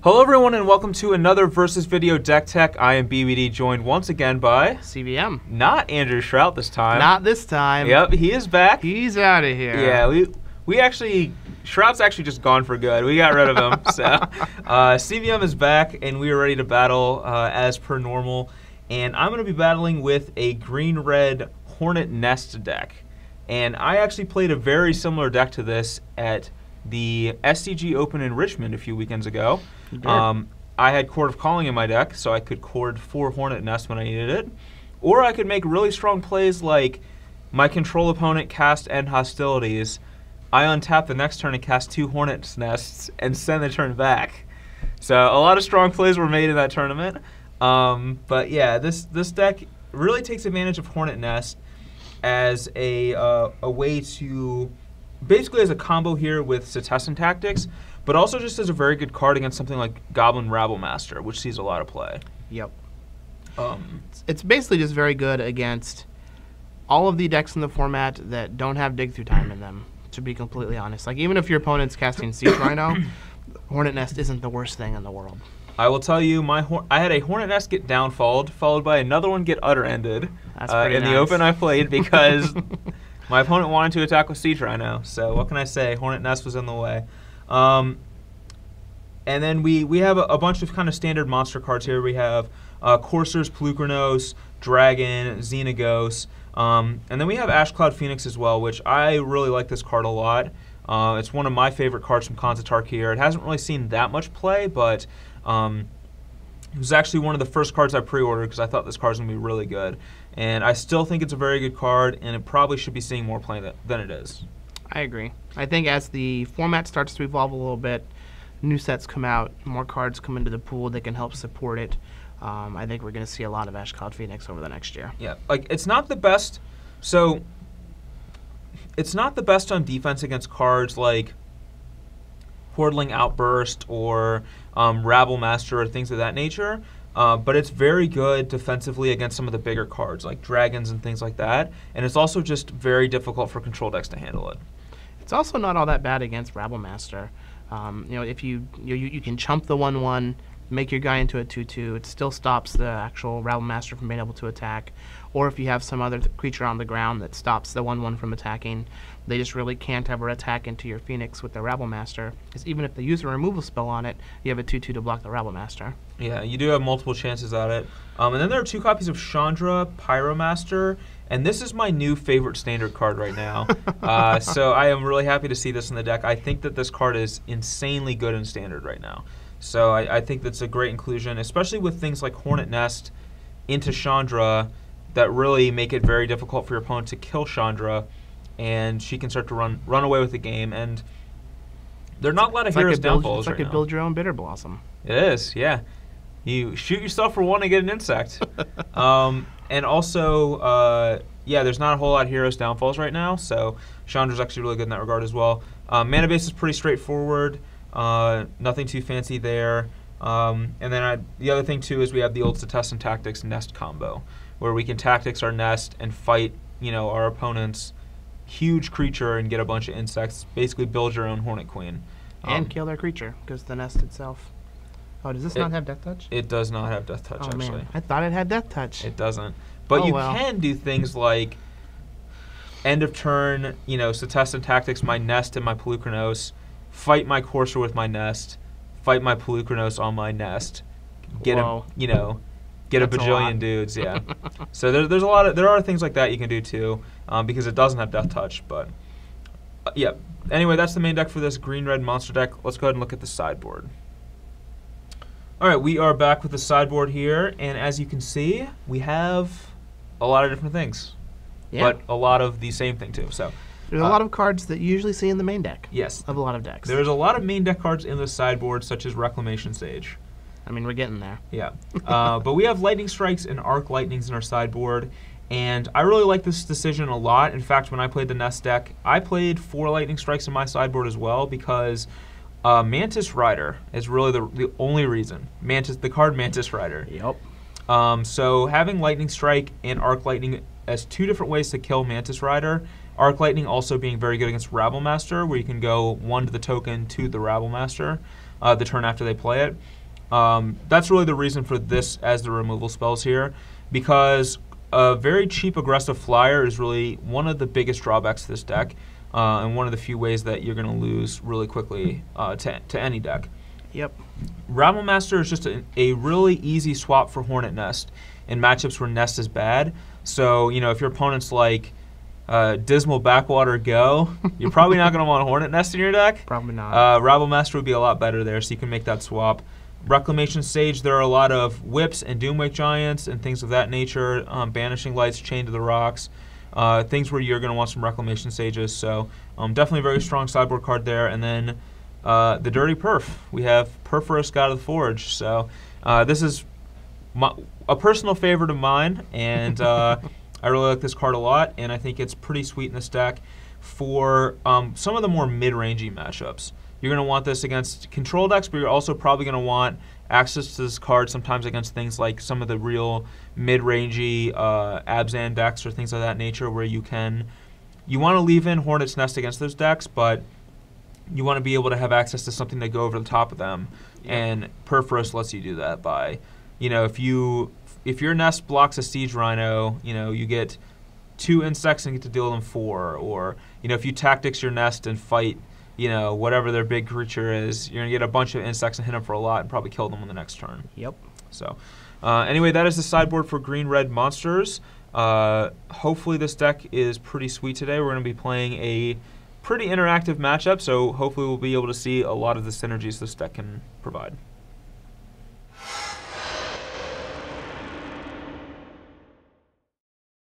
Hello everyone and welcome to another Versus Video Deck Tech. I am BBD, joined once again by... CVM. Not Andrew Shrout this time. Not this time. Yep, he is back. He's out of here. Yeah, we actually... Shrout's actually just gone for good. We got rid of him. So CVM is back and we are ready to battle as per normal. And I'm going to be battling with a green-red Hornet Nest deck. And I actually played a very similar deck to this at the SCG Open in Richmond a few weekends ago. I had Chord of Calling in my deck, so I could chord 4 Hornet Nests when I needed it. Or I could make really strong plays like my control opponent cast End Hostilities. I untap the next turn and cast 2 Hornet Nests and send the turn back. So a lot of strong plays were made in that tournament. But yeah, this deck really takes advantage of Hornet Nest as a way to, basically as a combo here with Setessan Tactics, but also just as a very good card against something like Goblin Rabblemaster, which sees a lot of play. Yep. It's basically just very good against all of the decks in the format that don't have dig through time in them, to be completely honest. Like, even if your opponent's casting Siege Rhino, Hornet Nest isn't the worst thing in the world. I will tell you, I had a Hornet Nest get downfalled, followed by another one get utter-ended in the Open I played because my opponent wanted to attack with Siege Rhino. So what can I say? Hornet Nest was in the way. And then we have a bunch of kind of standard monster cards here. We have Coursers, Pelucranos, Dragon, Xenagos, and then we have Ash Cloud Phoenix as well, which I really like this card a lot. It's one of my favorite cards from Khans of Tarkir. It hasn't really seen that much play, but it was actually one of the first cards I pre-ordered because I thought this card was going to be really good. And I still think it's a very good card, and it probably should be seeing more play than it is. I agree. I think as the format starts to evolve a little bit, new sets come out, more cards come into the pool that can help support it. I think we're going to see a lot of Ash Cloud Phoenix over the next year. Yeah, like it's not the best. So it's not the best on defense against cards like Hordling Outburst or Rabblemaster or things of that nature. But it's very good defensively against some of the bigger cards like dragons and things like that. And it's also just very difficult for control decks to handle it. It's also not all that bad against Rabblemaster. If you can chump the 1/1, make your guy into a 2/2, it still stops the actual Rabblemaster from being able to attack. Or if you have some other creature on the ground that stops the 1/1 from attacking, they just really can't ever attack into your Phoenix with the Rabblemaster. Because even if they use a removal spell on it, you have a 2/2 to block the Rabblemaster. Yeah, you do have multiple chances at it. And then there are 2 copies of Chandra, Pyromaster, and this is my new favorite standard card right now. So I am really happy to see this in the deck. I think that this card is insanely good in standard right now. So I think that's a great inclusion, especially with things like Hornet Nest into Chandra that really make it very difficult for your opponent to kill Chandra, and she can start to run away with the game. And there are not a lot of heroes downfalls right now. It's like a build your own Bitter Blossom. It is, yeah. You shoot yourself for 1 and get an insect. And also, yeah, there's not a whole lot of heroes downfalls right now, so Chandra's actually really good in that regard as well. Mana base is pretty straightforward. Nothing too fancy there. And then the other thing, too, is we have the old Setessan Tactics Nest combo, where we can Tactics our Nest and fight, our opponent's huge creature and get a bunch of insects. Basically build your own Hornet Queen. And kill their creature, because the nest itself. Oh, does this not have Death Touch? It does not have Death Touch, actually. Man. I thought it had Death Touch. It doesn't. But you can do things like end of turn, Setessan Tactics my Nest and my Pelucranos, fight my Courser with my Nest, fight my Pelucranos on my Nest, get get a bajillion dudes, yeah. So there are things like that you can do too, because it doesn't have Death Touch. But yeah. Anyway, that's the main deck for this green-red monster deck. Let's go ahead and look at the sideboard. All right, we are back with the sideboard here, and as you can see, we have a lot of different things, but a lot of the same thing too. So there's a lot of cards that you usually see in the main deck. Yes, of a lot of decks. There's a lot of main deck cards in the sideboard, such as Reclamation Sage. I mean, we're getting there. Yeah, but we have Lightning Strikes and Arc Lightnings in our sideboard, and I really like this decision a lot. In fact, when I played the Nest deck, I played 4 Lightning Strikes in my sideboard as well because Mantis Rider is really the only reason. The card Mantis Rider. Yep. So having Lightning Strike and Arc Lightning as 2 different ways to kill Mantis Rider. Arc Lightning also being very good against Rabblemaster, where you can go 1 to the token, 2 to the Rabblemaster. the turn after they play it. That's really the reason for this as the removal spells here, because a very cheap aggressive flyer is really one of the biggest drawbacks to this deck, and one of the few ways that you're going to lose really quickly to any deck. Yep. Rabble Master is just a really easy swap for Hornet Nest in matchups where Nest is bad. So, if your opponent's like Dismal Backwater Go, you're probably not going to want Hornet Nest in your deck. Probably not. Rabble Master would be a lot better there, so you can make that swap. Reclamation Sage, there are a lot of Whips and Doomwake Giants and things of that nature. Banishing Lights, Chained to the Rocks, things where you're going to want some Reclamation Sages. So definitely a very strong sideboard card there. And then the Dirty Perf. We have Perforous God of the Forge. So this is a personal favorite of mine, and I really like this card a lot, and I think it's pretty sweet in this deck for some of the more mid-rangey matchups. You're going to want this against control decks, but you're also probably going to want access to this card sometimes against things like some of the real mid-rangey Abzan decks or things of that nature, where you want to leave in Hornet's Nest against those decks, but you want to be able to have access to something to go over the top of them. Yep. And Perforous lets you do that by, if your Nest blocks a Siege Rhino, you get 2 insects and get to deal them 4. Or, if you tactics your Nest and fight, whatever their big creature is, you're going to get a bunch of insects and hit them for a lot and probably kill them on the next turn. Yep. So, anyway, that is the sideboard for green-red monsters. Hopefully this deck is pretty sweet today. We're going to be playing a pretty interactive matchup, so hopefully we'll be able to see a lot of the synergies this deck can provide.